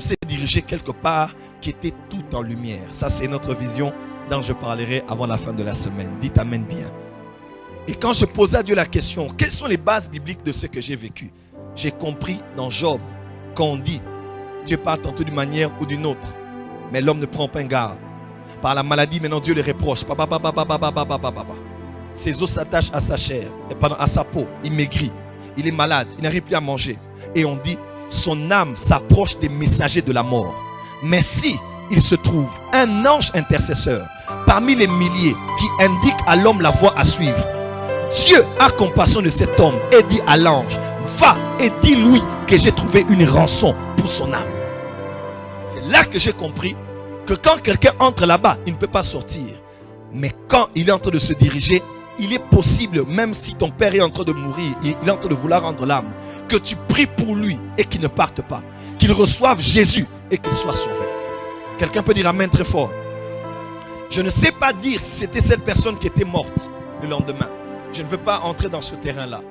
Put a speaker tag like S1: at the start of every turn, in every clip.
S1: s'est dirigé quelque part qui était tout en lumière. Ça, c'est notre vision dont je parlerai avant la fin de la semaine. Dites Amen bien. Et quand je posais à Dieu la question, quelles sont les bases bibliques de ce que j'ai vécu? J'ai compris dans Job qu'on dit, Dieu parle tantôt d'une manière ou d'une autre, mais l'homme ne prend pas garde. Par la maladie, maintenant Dieu le reproche. Ses os s'attachent à sa chair, et à sa peau, il maigrit, il est malade, il n'arrive plus à manger. Et on dit, son âme s'approche des messagers de la mort. Mais si il se trouve un ange intercesseur parmi les milliers qui indique à l'homme la voie à suivre, Dieu a compassion de cet homme et dit à l'ange, va et dis-lui que j'ai trouvé une rançon pour son âme. C'est là que j'ai compris que quand quelqu'un entre là-bas, il ne peut pas sortir. Mais quand il est en train de se diriger, il est possible, même si ton père est en train de mourir, il est en train de vouloir rendre l'âme, que tu pries pour lui et qu'il ne parte pas, qu'il reçoive Jésus et qu'il soit sauvé. Quelqu'un peut dire Amen très fort. Je ne sais pas dire si c'était cette personne qui était morte le lendemain. Je ne veux pas entrer dans ce terrain-là.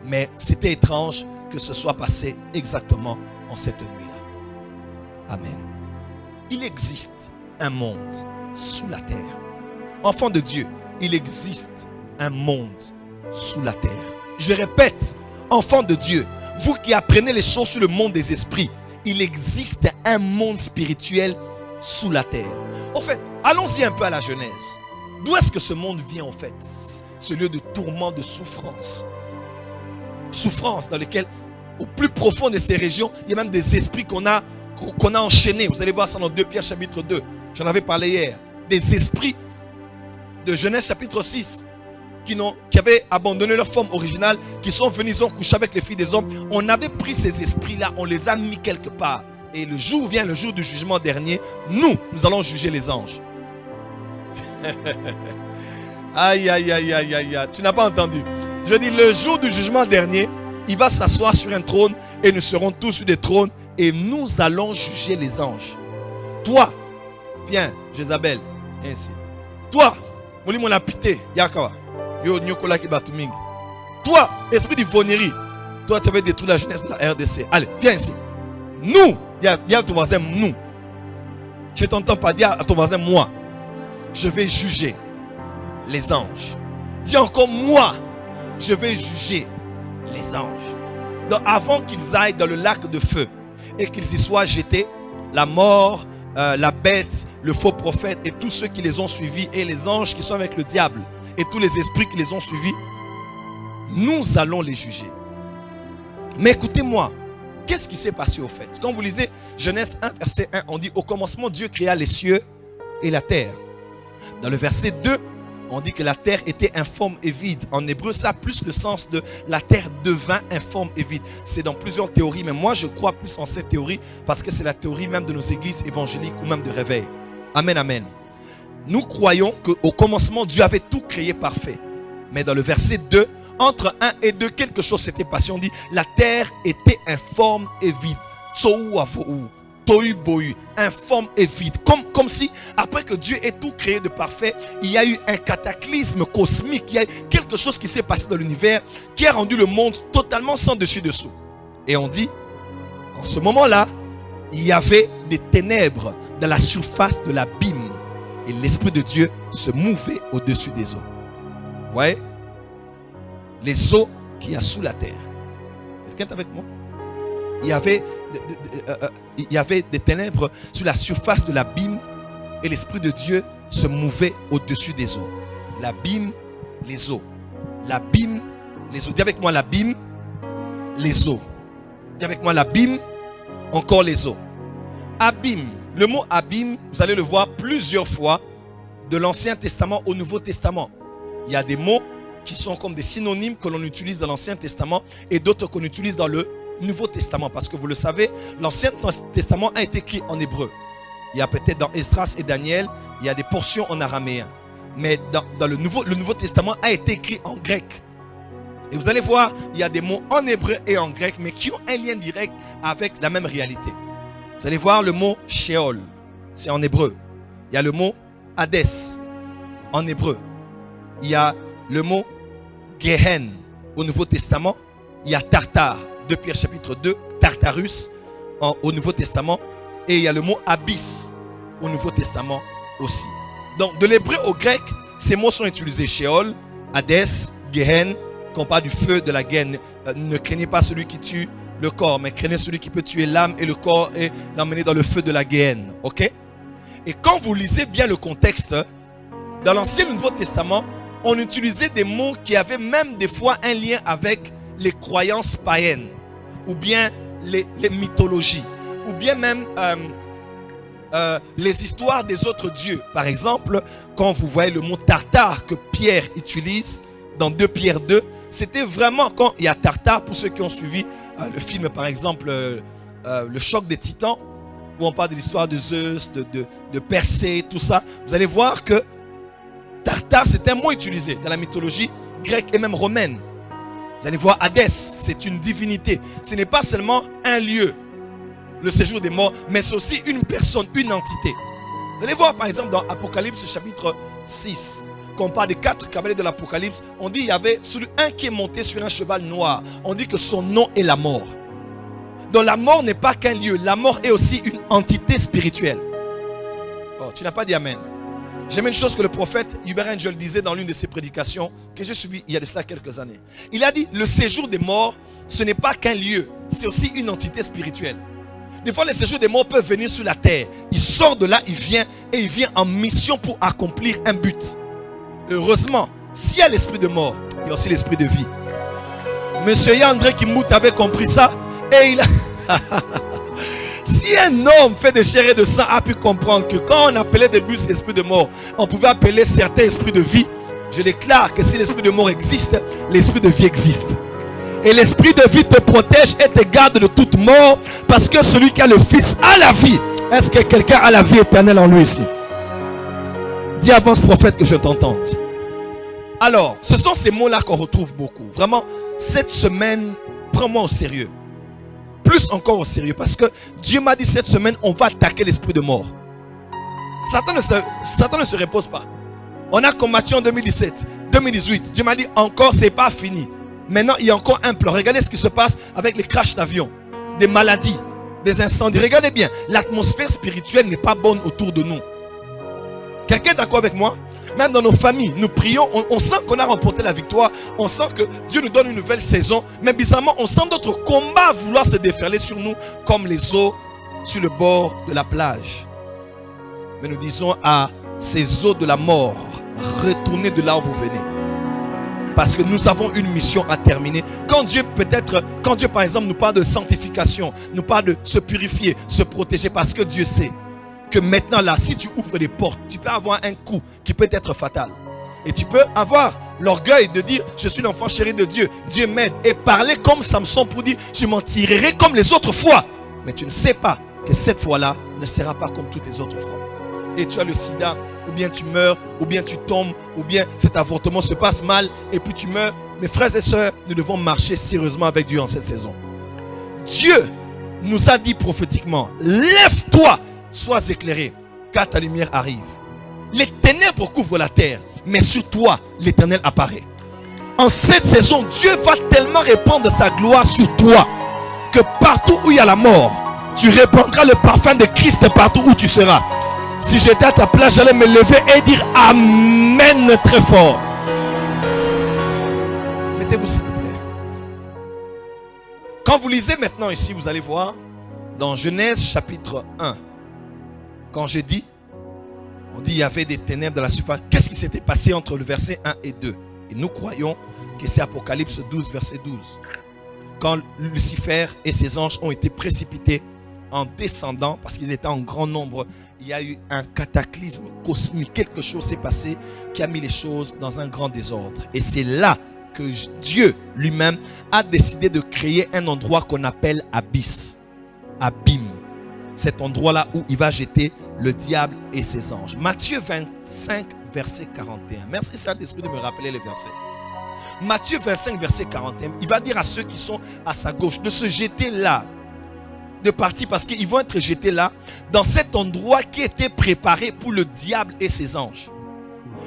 S1: Mais c'était étrange que ce soit passé exactement en cette nuit-là. Amen. Il existe un monde sous la terre. Enfants de Dieu, il existe un monde sous la terre. Je répète, enfants de Dieu, vous qui apprenez les choses sur le monde des esprits, il existe un monde spirituel sous la terre. En fait, allons-y un peu à la Genèse. D'où est-ce que ce monde vient en fait? Ce lieu de tourment, de souffrance. Souffrance dans lequel, au plus profond de ces régions, il y a même des esprits qu'on a enchaînés. Vous allez voir ça dans 2 Pierre chapitre 2. J'en avais parlé hier. Des esprits de Genèse chapitre 6 qui avaient abandonné leur forme originale, qui sont venus, ils ont couché avec les filles des hommes. On avait pris ces esprits-là, on les a mis quelque part. Et le jour vient, le jour du jugement dernier, nous allons juger les anges. Aïe, aïe, aïe, aïe, aïe, aïe. Tu n'as pas entendu. Je dis, le jour du jugement dernier, il va s'asseoir sur un trône et nous serons tous sur des trônes et nous allons juger les anges. Toi, viens, Jézabel, ainsi. Toi, Mouli mon apité, Yakawa. Yo, Nyokola ki batuming. Toi, esprit d'ivonnerie, toi, tu avais détruit la jeunesse de la RDC. Allez, viens ici. Nous, dis à ton voisin, nous. Je t'entends pas dire à ton voisin, moi. Je vais juger les anges. Dis encore, moi, je vais juger les anges. Donc, avant qu'ils aillent dans le lac de feu et qu'ils y soient jetés, la mort, la bête, le faux prophète et tous ceux qui les ont suivis et les anges qui sont avec le diable et tous les esprits qui les ont suivis, nous allons les juger. Mais écoutez-moi, qu'est-ce qui s'est passé au fait? Quand vous lisez Genèse 1, verset 1, on dit au commencement Dieu créa les cieux et la terre. Dans le verset 2, on dit que la terre était informe et vide. En hébreu, ça a plus le sens de la terre devint informe et vide. C'est dans plusieurs théories, mais moi je crois plus en cette théorie parce que c'est la théorie même de nos églises évangéliques ou même de réveil. Amen, amen. Nous croyons qu'au commencement, Dieu avait tout créé parfait. Mais dans le verset 2, entre 1 et 2, quelque chose s'était passé. On dit la terre était informe et vide. Tsou avou. Informe et vide. Comme si, après que Dieu ait tout créé de parfait, il y a eu un cataclysme cosmique. Il y a eu quelque chose qui s'est passé dans l'univers qui a rendu le monde totalement sans dessus-dessous. Et on dit, en ce moment-là, il y avait des ténèbres dans la surface de l'abîme. Et l'Esprit de Dieu se mouvait au-dessus des eaux. Vous voyez? Les eaux qu'il y a sous la terre. Quelqu'un est avec moi? Il y avait des ténèbres sur la surface de l'abîme et l'Esprit de Dieu se mouvait au-dessus des eaux. L'abîme, les eaux. L'abîme, les eaux. Dis avec moi l'abîme, les eaux. Dis avec moi l'abîme, encore les eaux. Abîme. Le mot abîme, vous allez le voir plusieurs fois de l'Ancien Testament au Nouveau Testament. Il y a des mots qui sont comme des synonymes que l'on utilise dans l'Ancien Testament et d'autres qu'on utilise dans le Nouveau Testament, parce que vous le savez, l'Ancien Testament a été écrit en hébreu. Il y a peut-être dans Esdras et Daniel, il y a des portions en araméen. Mais dans le Nouveau Testament a été écrit en grec. Et vous allez voir, il y a des mots en hébreu et en grec, mais qui ont un lien direct avec la même réalité. Vous allez voir le mot Sheol, c'est en hébreu. Il y a le mot Hadès, en hébreu. Il y a le mot Gehen au Nouveau Testament. Il y a Tartare. 2 Pierre chapitre 2, Tartarus au Nouveau Testament. Et il y a le mot abysse au Nouveau Testament aussi. Donc, de l'hébreu au grec, ces mots sont utilisés. Sheol, Hadès, Gehen, quand on parle du feu de la Gehen. Ne craignez pas celui qui tue le corps, mais craignez celui qui peut tuer l'âme et le corps et l'emmener dans le feu de la Gehen. Ok? Et quand vous lisez bien le contexte, dans l'Ancien et le Nouveau Testament, on utilisait des mots qui avaient même des fois un lien avec les croyances païennes, ou bien les mythologies, ou bien même les histoires des autres dieux. Par exemple, quand vous voyez le mot Tartare que Pierre utilise dans 2 Pierre 2, c'était vraiment quand il y a Tartare, pour ceux qui ont suivi le film par exemple Le choc des titans, où on parle de l'histoire de Zeus, de Persée, tout ça, vous allez voir que Tartare c'est un mot utilisé dans la mythologie grecque et même romaine. Vous allez voir Hadès, c'est une divinité. Ce n'est pas seulement un lieu, le séjour des morts, mais c'est aussi une personne, une entité. Vous allez voir par exemple dans Apocalypse chapitre 6, quand on parle des 4 cavaliers de l'Apocalypse, on dit il y avait celui un qui est monté sur un cheval noir. On dit que son nom est la mort. Donc la mort n'est pas qu'un lieu, la mort est aussi une entité spirituelle. Oh, tu n'as pas dit amen. J'aime une chose que le prophète Hubert Angel disait dans l'une de ses prédications, que j'ai suivi il y a de cela quelques années. Il a dit, le séjour des morts, ce n'est pas qu'un lieu, c'est aussi une entité spirituelle. Des fois, les séjours des morts peuvent venir sur la terre. Il sort de là, il vient en mission pour accomplir un but. Heureusement, s'il y a l'esprit de mort, il y a aussi l'esprit de vie. Monsieur Yandré Kimbout avait compris ça et il a... Si un homme fait de chair et de sang a pu comprendre que quand on appelait des bus esprit de mort, on pouvait appeler certains esprits de vie, je déclare que si l'esprit de mort existe, l'esprit de vie existe. Et l'esprit de vie te protège et te garde de toute mort, parce que celui qui a le Fils a la vie. Est-ce que quelqu'un a la vie éternelle en lui ici? Dis avant ce prophète que je t'entende. Alors, ce sont ces mots-là qu'on retrouve beaucoup. Vraiment, cette semaine, prends-moi au sérieux. Plus encore au sérieux, parce que Dieu m'a dit cette semaine, on va attaquer l'esprit de mort. Satan ne se repose pas. On a combattu en 2017, 2018. Dieu m'a dit encore, c'est pas fini. Maintenant, il y a encore un plan. Regardez ce qui se passe avec les crashs d'avions, des maladies, des incendies. Regardez bien, l'atmosphère spirituelle n'est pas bonne autour de nous. Quelqu'un est d'accord avec moi? Même dans nos familles, nous prions, on sent qu'on a remporté la victoire, on sent que Dieu nous donne une nouvelle saison, mais bizarrement, on sent d'autres combats vouloir se déferler sur nous, comme les eaux sur le bord de la plage. Mais nous disons à ces eaux de la mort, retournez de là où vous venez. Parce que nous avons une mission à terminer. Quand Dieu par exemple nous parle de sanctification, nous parle de se purifier, se protéger, parce que Dieu sait que maintenant là, si tu ouvres les portes, tu peux avoir un coup qui peut être fatal. Et tu peux avoir l'orgueil de dire, je suis l'enfant chéri de Dieu, Dieu m'aide. Et parler comme Samson pour dire, je m'en tirerai comme les autres fois. Mais tu ne sais pas que cette fois-là ne sera pas comme toutes les autres fois. Et tu as le sida, ou bien tu meurs, ou bien tu tombes, ou bien cet avortement se passe mal, et puis tu meurs. Mes frères et sœurs, nous devons marcher sérieusement avec Dieu en cette saison. Dieu nous a dit prophétiquement, lève-toi, sois éclairé, car ta lumière arrive. Les ténèbres couvrent la terre, mais sur toi, l'Éternel apparaît. En cette saison, Dieu va tellement répandre sa gloire sur toi, que partout où il y a la mort, tu répandras le parfum de Christ partout où tu seras. Si j'étais à ta place, j'allais me lever et dire Amen très fort. Mettez-vous s'il vous plaît. Quand vous lisez maintenant ici, vous allez voir dans Genèse chapitre 1. Quand j'ai dit, on dit il y avait des ténèbres dans la surface. Qu'est-ce qui s'était passé entre le verset 1 et 2? Et nous croyons que c'est Apocalypse 12, verset 12. Quand Lucifer et ses anges ont été précipités en descendant, parce qu'ils étaient en grand nombre, il y a eu un cataclysme cosmique. Quelque chose s'est passé qui a mis les choses dans un grand désordre. Et c'est là que Dieu lui-même a décidé de créer un endroit qu'on appelle abysse, abîme. Cet endroit-là où il va jeter le diable et ses anges. Matthieu 25, verset 41. Merci Saint-Esprit de me rappeler les versets. Matthieu 25, verset 41. Il va dire à ceux qui sont à sa gauche de se jeter là, de partir, parce qu'ils vont être jetés là, dans cet endroit qui était préparé pour le diable et ses anges.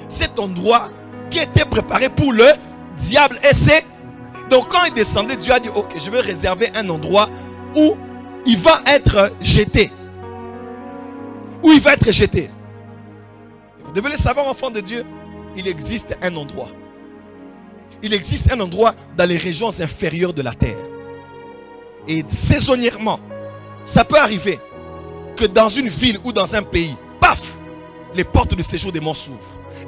S1: Cet endroit qui était préparé pour le diable et ses... Donc quand il descendait, Dieu a dit, ok, je vais réserver un endroit où il va être jeté. où il va être jeté. Vous devez le savoir, enfants de Dieu, il existe un endroit. Il existe un endroit dans les régions inférieures de la terre. Et saisonnièrement, ça peut arriver que dans une ville ou dans un pays, paf, les portes de séjour des morts s'ouvrent.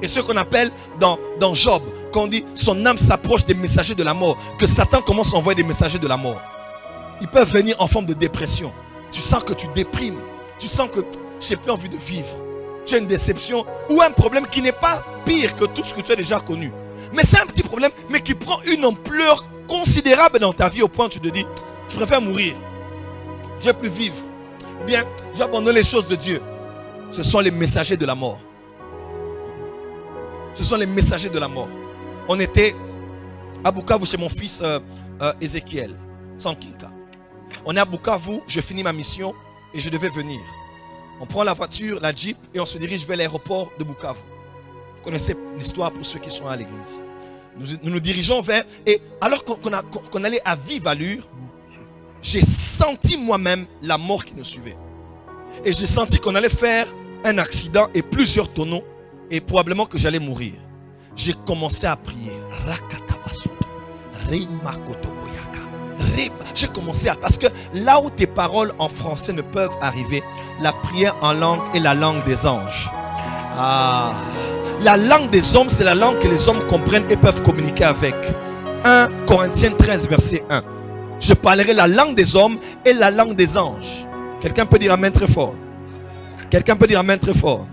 S1: Et ce qu'on appelle dans Job, quand on dit son âme s'approche des messagers de la mort, que Satan commence à envoyer des messagers de la mort. Ils peuvent venir en forme de dépression. Tu sens que tu déprimes. Tu sens que je n'ai plus envie de vivre. Tu as une déception ou un problème qui n'est pas pire que tout ce que tu as déjà connu. Mais c'est un petit problème, mais qui prend une ampleur considérable dans ta vie au point où tu te dis, je préfère mourir. Je ne vais plus vivre. Ou bien, j'abandonne les choses de Dieu. Ce sont les messagers de la mort. Ce sont les messagers de la mort. On était à Bukavu chez mon fils Ézéchiel, Sankinka. On est à Bukavu, je finis ma mission et je devais venir. On prend la voiture, la Jeep et on se dirige vers l'aéroport de Bukavu. Vous connaissez l'histoire pour ceux qui sont à l'église. Nous nous dirigeons vers... Et alors qu'on allait à vive allure, j'ai senti moi-même la mort qui nous suivait. Et j'ai senti qu'on allait faire un accident et plusieurs tonneaux. Et probablement que j'allais mourir. J'ai commencé à prier. J'ai commencé à... Parce que là où tes paroles en français ne peuvent arriver, la prière en langue est la langue des anges. La langue des hommes, c'est la langue que les hommes comprennent et peuvent communiquer avec. 1 Corinthiens 13, verset 1. Je parlerai la langue des hommes et la langue des anges. Quelqu'un peut dire amen très fort. Quelqu'un peut dire amen très fort.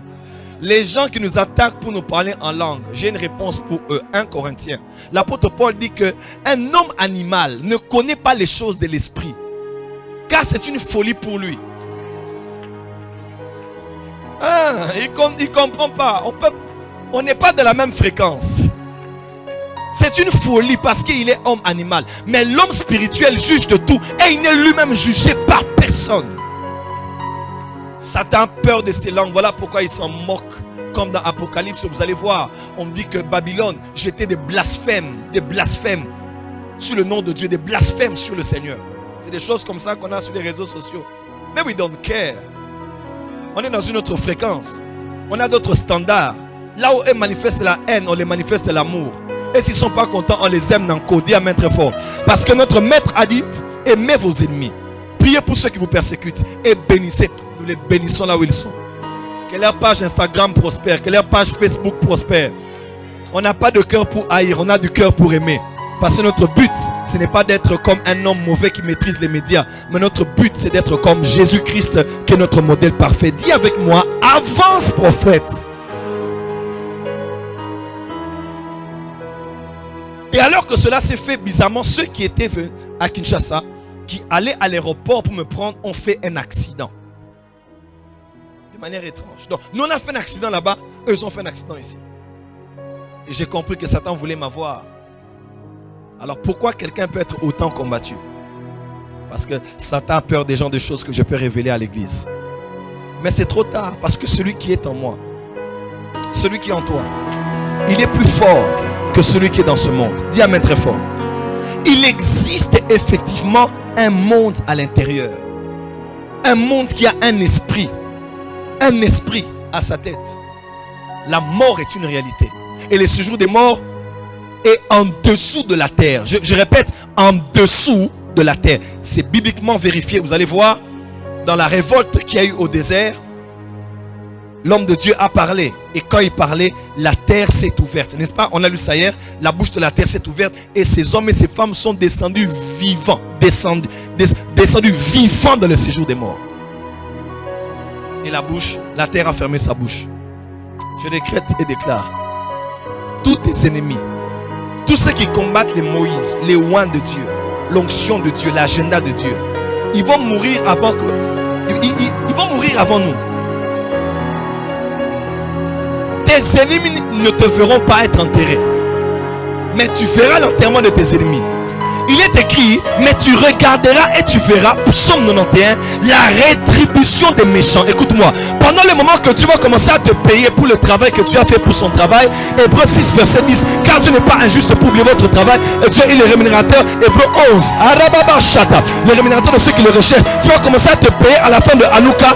S1: Les gens qui nous attaquent pour nous parler en langue, j'ai une réponse pour eux. 1 Corinthiens. L'apôtre Paul dit que un homme animal ne connaît pas les choses de l'esprit, car c'est une folie pour lui. Il ne comprend pas. On n'est pas de la même fréquence. C'est une folie parce qu'il est homme animal. Mais l'homme spirituel juge de tout et il n'est lui-même jugé par personne. Satan a peur de ces langues. Voilà pourquoi il s'en moque. Comme dans Apocalypse, vous allez voir, on dit que Babylone jetait des blasphèmes sur le nom de Dieu, des blasphèmes sur le Seigneur. C'est des choses comme ça qu'on a sur les réseaux sociaux. Mais we don't care. On est dans une autre fréquence. On a d'autres standards. Là où ils manifestent la haine, on les manifeste l'amour. Et s'ils ne sont pas contents, on les aime dans le code. Dis amen très fort. Parce que notre maître a dit, aimez vos ennemis. Priez pour ceux qui vous persécutent. Et bénissez. Nous les bénissons là où ils sont. Que leur page Instagram prospère. Que leur page Facebook prospère. On n'a pas de cœur pour haïr. On a du cœur pour aimer. Parce que notre but, ce n'est pas d'être comme un homme mauvais qui maîtrise les médias. Mais notre but, c'est d'être comme Jésus-Christ, qui est notre modèle parfait. Dis avec moi, avance prophète. Et alors que cela s'est fait, bizarrement, ceux qui étaient venus à Kinshasa, qui allaient à l'aéroport pour me prendre, ont fait un accident. De manière étrange. Donc, nous on a fait un accident là-bas, eux ils ont fait un accident ici. Et j'ai compris que Satan voulait m'avoir. Alors pourquoi quelqu'un peut être autant combattu? Parce que Satan a peur des gens, des choses que je peux révéler à l'église. Mais c'est trop tard, parce que celui qui est en moi, celui qui est en toi, il est plus fort que celui qui est dans ce monde. Dis amen très fort. Il existe effectivement un monde à l'intérieur. Un monde qui a un esprit. Un esprit à sa tête. La mort est une réalité. Et le séjour des morts est en dessous de la terre. Je répète, en dessous de la terre. C'est bibliquement vérifié. Vous allez voir, dans la révolte qu'il y a eu au désert, l'homme de Dieu a parlé. Et quand il parlait, la terre s'est ouverte. N'est-ce pas? On a lu ça hier. La bouche de la terre s'est ouverte. Et ces hommes et ces femmes sont descendus vivants. Descendus vivants dans le séjour des morts. Et la terre a fermé sa bouche. Je décrète et déclare. Tous tes ennemis, tous ceux qui combattent les Moïse, les oins de Dieu, l'onction de Dieu, l'agenda de Dieu, ils vont mourir avant ils vont mourir avant nous. Tes ennemis ne te feront pas être enterré, mais tu feras l'enterrement de tes ennemis. Il est écrit, mais tu regarderas et tu verras, psaume 91, la rétribution des méchants. Écoute-moi, pendant le moment que tu vas commencer à te payer pour le travail que tu as fait pour son travail, Hébreux 6 verset 10, car Dieu n'est pas injuste pour oublier votre travail, et Dieu est le rémunérateur. Hébreux 11, Arababa Shata, le rémunérateur de ceux qui le recherchent. Tu vas commencer à te payer à la fin de Hanouka.